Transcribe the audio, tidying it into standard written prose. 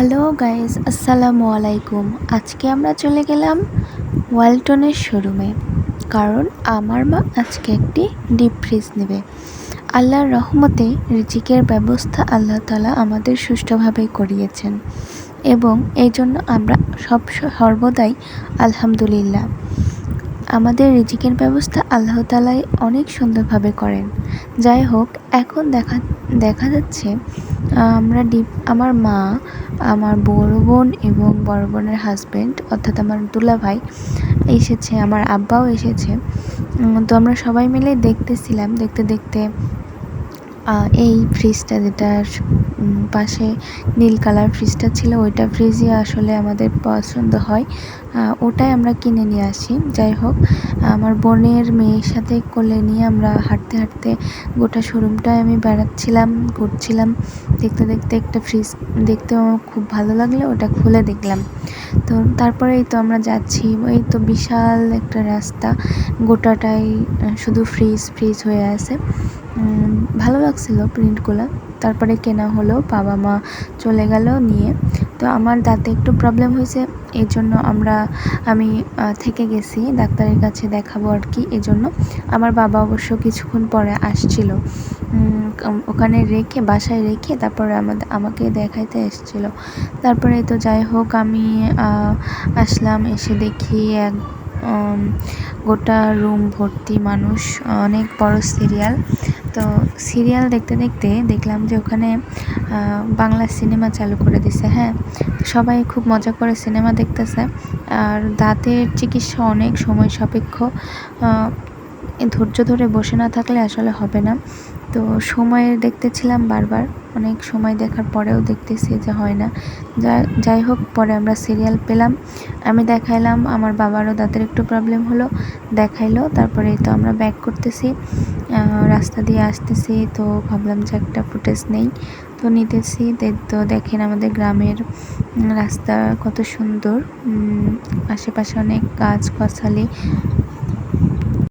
Hello guys, আসসালামু আলাইকুম। আজকে আমরা চলে গেলাম ওয়ালটনের শোরুমে, কারণ আমার মা আজকে একটি ডিপ ফ্রিজ নেবে। আল্লাহর রহমতে রিজিকের ব্যবস্থা আল্লাহ তাআলা আমাদের সুষ্ঠুভাবে করিয়েছেন এবং এই জন্য আমরা সর্বদাই আলহামদুলিল্লাহ। আমাদের রিজিকের ব্যবস্থা আল্লাহ তাআলাই অনেক সুন্দরভাবে করেন। যাই হোক, এখন দেখা যাচ্ছে আমার মা, আমার বড় বোন এবং বড় বোনের হাজব্যান্ড অর্থাৎ আমার দুলাভাই এসেছে, আমার আব্বাও এসেছে। তো আমরা সবাই মিলে দেখতেছিলাম। দেখতে দেখতে এই ফ্রিজটা যেটা পাশে নীল কালার ফ্রিজটা ছিল, ওইটা ফ্রিজই আসলে আমাদের পছন্দ হয়, ওটাই আমরা কিনে নিয়ে আসি। যাই হোক, আমার বোনের মেয়ের সাথে কোলে নিয়ে আমরা হাঁটতে হাঁটতে গোটা শোরুমটায় আমি বেড়াচ্ছিলাম, ঘুরছিলাম। দেখতে দেখতে একটা ফ্রিজ দেখতে আমার খুব ভালো লাগলো, ওটা খুলে দেখলাম। তো তারপরেই তো আমরা যাচ্ছি, এই তো বিশাল একটা রাস্তা, গোটাটাই শুধু ফ্রিজ ফ্রিজ হয়ে আছে। ভালো লাগছিলো প্রিন্টগুলো। তারপরে কেনা হলো, বাবা মা চলে গেল নিয়ে। তো আমার দাঁতে একটু প্রবলেম হয়েছে, এই জন্য আমি থেকে গেছি, ডাক্তারের কাছে দেখাবো আর কি। এই জন্য আমার বাবা অবশ্য কিছুক্ষণ পরে আসছিল, ওখানে বাসায় রেখে তারপরে আমাকে দেখাইতে এসেছিল। তারপরে তো যাই হোক, আমি আসলাম, এসে দেখি গোটা রুম ভর্তি মানুষ, অনেক বড় সিরিয়াল। তো সিরিয়াল দেখতে দেখতে দেখলাম যে ওখানে বাংলা সিনেমা চালু করে দিছে। হ্যাঁ, সবাই খুব মজা করে সিনেমা দেখতেছে। আর দাঁতের চিকিৎসা অনেক সময় সাপেক্ষ, ধৈর্য ধরে বসে না থাকলে আসলে হবে না। তো সময় দেখতেছিলাম বারবার, অনেক সময় দেখার পরেও দেখতেছি যে হয় না। যাই হোক, পরে আমরা সিরিয়াল পেলাম, আমি দেখাইলাম, আমার বাবারও দাঁতের একটু প্রবলেম হলো, দেখাইলো। তারপরে তো আমরা ব্যাক করতেছি, রাস্তা দিয়ে আসতেছি। তো ভাবলাম যে একটা ফুটেজ নেই, তো নিতেছি। তো দেখেন আমাদের গ্রামের রাস্তা কত সুন্দর, আশেপাশে অনেক গাছ গাছালি,